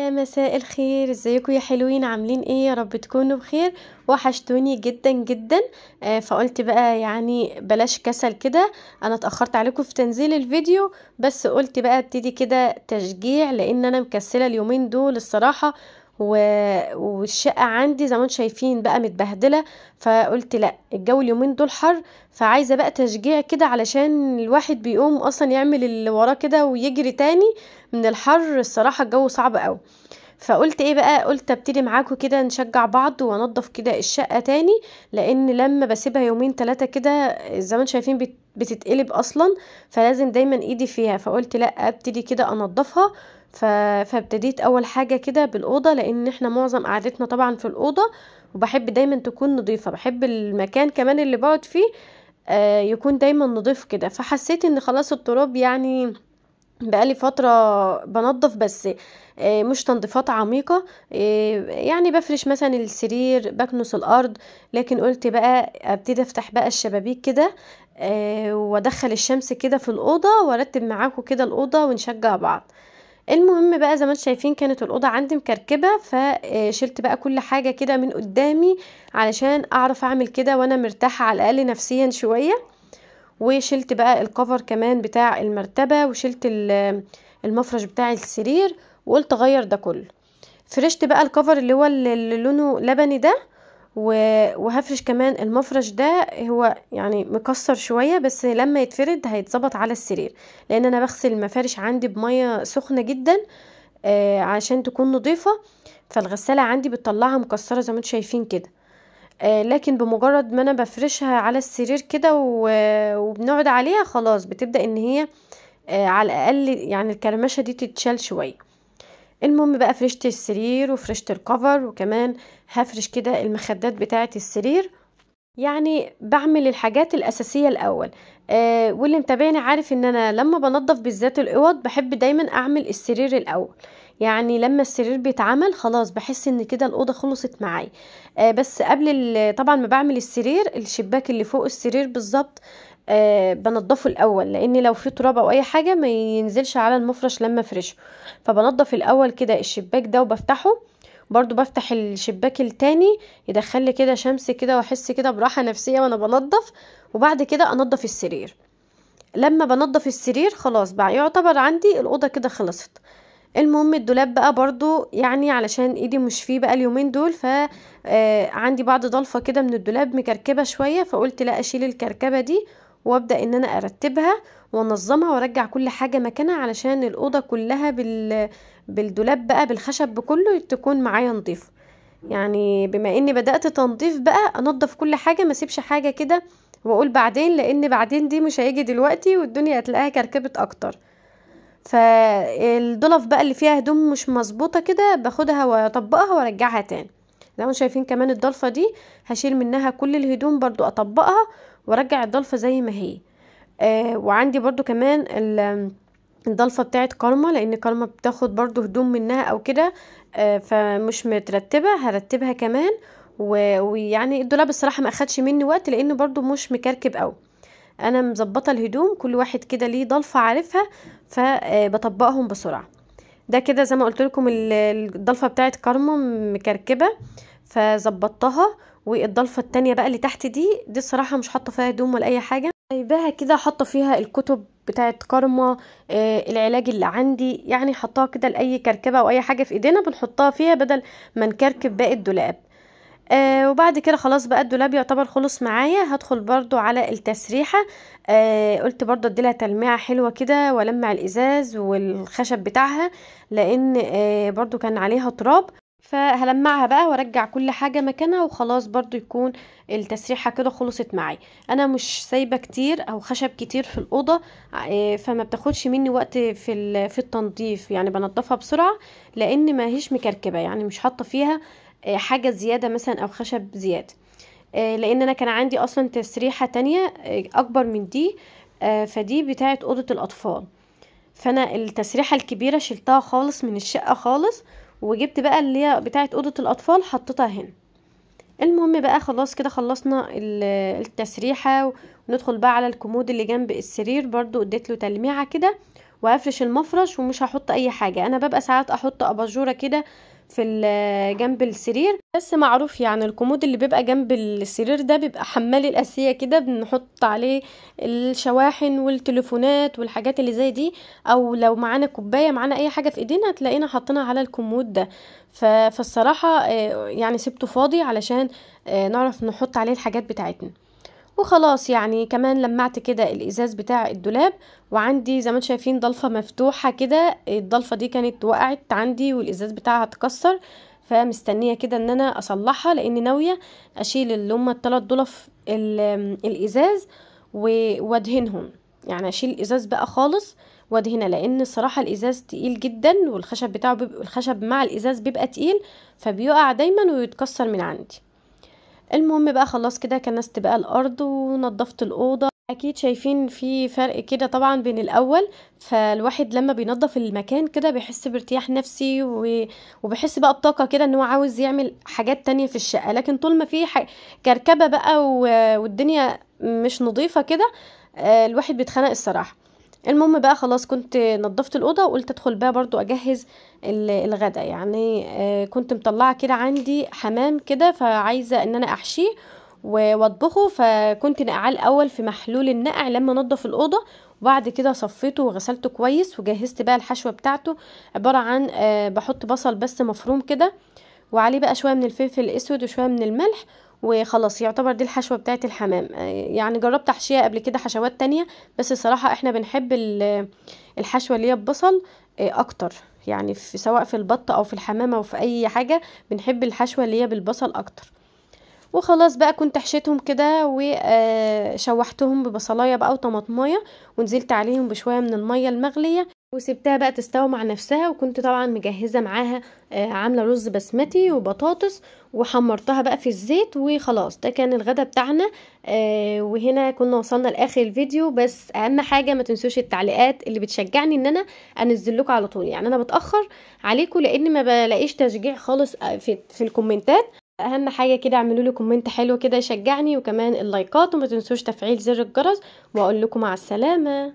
يا مساء الخير، ازيكم يا حلوين؟ عاملين ايه؟ يا رب تكونوا بخير. وحشتوني جدا جدا. فقلت بقى يعني بلاش كسل كده. انا اتأخرت عليكم في تنزيل الفيديو، بس قلت بقى ابتدي كده تشجيع لان انا مكسلة اليومين دول الصراحة. والشقة عندي زي ما انتم شايفين بقى متبهدلة. فقلت لا، الجو اليومين دول حر، فعايزة بقى تشجيع كده علشان الواحد بيقوم اصلا يعمل اللي وراه كده ويجري تاني من الحر. الصراحة الجو صعب قوي. فقلت ايه بقى، قلت ابتدي معاكم كده نشجع بعض وانضف كده الشقة تاني، لان لما بسيبها يومين 3 كده زي ما انتم شايفين بتتقلب اصلا. فلازم دايما ايدي فيها، فقلت لا ابتدي كده انضفها. فابتديت اول حاجة كده بالأوضة، لان احنا معظم قعدتنا طبعا في الأوضة، وبحب دايما تكون نظيفة. بحب المكان كمان اللي بقعد فيه يكون دايما نظيف كده. فحسيت ان خلاص التراب يعني بقالي فترة بنظف، بس مش تنظيفات عميقة. يعني بفرش مثلا السرير، بكنس الأرض. لكن قلت بقى ابتدي افتح بقى الشبابيك كده وادخل الشمس كده في الأوضة، وارتب معاكم كده الأوضة ونشجع بعض. المهم بقى زي ما انتم شايفين كانت الأوضة عندي مكركبة، فشلت بقى كل حاجة كده من قدامي علشان اعرف اعمل كده وانا مرتاحة على الأقل نفسيا شوية. وشلت بقى الكفر كمان بتاع المرتبة، وشلت المفرش بتاع السرير، وقلت اغير ده كله. فرشت بقى الكفر اللي هو اللي لونه لبني ده، وهفرش كمان المفرش ده. هو يعني مكسر شوية، بس لما يتفرد هيتظبط على السرير، لان انا بغسل المفارش عندي بمية سخنة جدا عشان تكون نظيفة. فالغسالة عندي بتطلعها مكسرة زي ما انتم شايفين كده. لكن بمجرد ما انا بفرشها على السرير كده وبنقعد عليها، خلاص بتبدأ ان هي على الاقل يعني الكرمشة دي تتشال شوية. المهم بقى فرشت السرير وفرشت الكفر، وكمان هفرش كده المخدات بتاعة السرير. يعني بعمل الحاجات الأساسية الأول. واللي متابعني عارف ان انا لما بنضف بالذات الأوض بحب دايما اعمل السرير الأول. يعني لما السرير بيتعمل خلاص بحس ان كده الأوضة خلصت معايا. بس قبل طبعا ما بعمل السرير، الشباك اللي فوق السرير بالظبط بنضفه الأول، لان لو في تراب او اي حاجة ما ينزلش على المفرش لما افرشه. فبنضف الأول كده الشباك ده وبفتحه. برضو بفتح الشباك التاني يدخل لي كده شمس كده، واحس كده براحة نفسية وانا بنضف. وبعد كده انضف السرير. لما بنضف السرير خلاص بقى يعتبر عندي الأوضة كده خلصت. المهم الدولاب بقى برضو يعني علشان ايدي مش فيه بقى اليومين دول، ف عندي بعض ضلفة كده من الدولاب مكركبة شوية، فقلت لا اشيل الكركبة دي وابدأ ان انا ارتبها وانظمها وارجع كل حاجة مكانها، علشان الأوضة كلها بالدولاب بقى بالخشب بكله تكون معايا نظيفة. يعني بما اني بدأت تنظيف بقى انظف كل حاجة، ما سيبش حاجة كده واقول بعدين، لان بعدين دي مش هيجي دلوقتي والدنيا هتلاقيها كركبت اكتر. فالضلف بقى اللي فيها هدوم مش مظبوطة كده باخدها واطبقها وارجعها تاني. زي ما شايفين كمان الضلفة دي هشيل منها كل الهدوم برضو اطبقها وارجع الضلفة زي ما هي. وعندي برضو كمان الضلفة بتاعت كارما، لان كارما بتاخد برضو هدوم منها او كده. فمش مترتبة هرتبها كمان. ويعني الدولاب الصراحة ما اخدش مني وقت لانه برضو مش مكركب قوي. انا مظبطة الهدوم كل واحد كده ليه ضلفة عارفها، فبطبقهم بسرعة. ده كده زي ما قلت لكم الضلفة بتاعت كارما مكركبة فظبطتها. والضلفة التانية بقى اللي تحت دي الصراحة مش حاطة فيها هدوم ولا اي حاجة، سايباها كده حاطة فيها الكتب بتاعت كارما. العلاج اللي عندي يعني حطاها كده لأي كركبة او اي حاجة في ايدينا بنحطها فيها بدل ما نكركب باقي الدولاب. وبعد كده خلاص بقى الدولاب يعتبر خلص معايا. هدخل برضو على التسريحة. قلت برضو اديلها تلميعة حلوة كده ولمع الازاز والخشب بتاعها، لان برضو كان عليها تراب. فهلمعها بقى وارجع كل حاجة مكانها وخلاص برضو يكون التسريحة كده خلصت معي. انا مش سايبة كتير او خشب كتير في الأوضة، فما بتاخدش مني وقت في التنظيف، يعني بنضفها بسرعة لان ما هيش مكركبة، يعني مش حاطة فيها حاجة زيادة مثلا او خشب زيادة. لان انا كان عندي اصلا تسريحة تانية اكبر من دي. فدي بتاعت اوضة الاطفال. فانا التسريحة الكبيرة شلتها خالص من الشقة خالص، وجبت بقى اللي هي بتاعت اوضة الاطفال حطيتها هنا. المهم بقى خلاص كده خلصنا التسريحة، وندخل بقى على الكومود اللي جنب السرير. برضو اديت له تلميعة كده وهفرش المفرش ومش هحط اي حاجه. انا ببقى ساعات احط اباجوره كده في جنب السرير، بس معروف يعني الكومود اللي بيبقى جنب السرير ده بيبقى حمال الاسيه كده، بنحط عليه الشواحن والتليفونات والحاجات اللي زي دي، او لو معانا كوبايه معانا اي حاجه في ايدينا تلاقينا حاطينها على الكومود ده. فالصراحه يعني سبته فاضي علشان نعرف نحط عليه الحاجات بتاعتنا. وخلاص يعني كمان لمعت كده الازاز بتاع الدولاب، وعندي زي ما انتم شايفين ضلفه مفتوحه كده، الضلفه دي كانت وقعت عندي والازاز بتاعها اتكسر، فمستنيه كده ان انا اصلحها، لان ناويه اشيل اللي هم الثلاث ضلف الازاز وادهنهم، يعني اشيل الازاز بقى خالص وادهنها، لان الصراحه الازاز تقيل جدا، والخشب بتاعه الخشب مع الازاز بيبقى تقيل، فبيقع دايما ويتكسر من عندي. المهم بقى خلاص كده كنست بقى الارض ونضفت الاوضه. اكيد شايفين في فرق كده طبعا بين الاول، فالواحد لما بينظف المكان كده بيحس بارتياح نفسي وبيحس بقى بطاقه كده ان هو عاوز يعمل حاجات تانية في الشقه. لكن طول ما في كركبه بقى والدنيا مش نظيفه كده الواحد بيتخنق الصراحه. المهم بقى خلاص كنت نظفت الاوضه وقلت ادخل بقى برضو اجهز الغدا. يعني كنت مطلعه كده عندي حمام كده، فعايزه ان انا احشيه واطبخه، فكنت نقعاه الاول في محلول النقع لما نضف الاوضه، وبعد كده صفيته وغسلته كويس وجهزت بقى الحشوه بتاعته. عباره عن بحط بصل بس مفروم كده، وعليه بقى شويه من الفلفل الاسود وشويه من الملح، وخلاص يعتبر دي الحشوه بتاعه الحمام. يعني جربت احشيها قبل كده حشوات تانية، بس الصراحه احنا بنحب الحشوه اللي هي ببصل اكتر، يعني سواء في البط او في الحمام او في اي حاجه بنحب الحشوه اللي هي بالبصل اكتر. وخلاص بقى كنت حشيتهم كده وشوحتهم ببصلايه بقى وطماطمايه، ونزلت عليهم بشويه من الميه المغليه وسبتها بقى تستوي مع نفسها. وكنت طبعا مجهزه معاها عامله رز بسمتي وبطاطس وحمرتها بقى في الزيت. وخلاص ده كان الغدا بتاعنا. وهنا كنا وصلنا لاخر الفيديو، بس اهم حاجه ما تنسوش التعليقات اللي بتشجعني ان انا انزل لكم على طول. يعني انا بتاخر عليكم لان ما بلاقيش تشجيع خالص في الكومنتات. اهم حاجه كده اعملوا لي كومنت حلو كده يشجعني، وكمان اللايكات، وما تنسوش تفعيل زر الجرس. واقول لكم مع السلامه.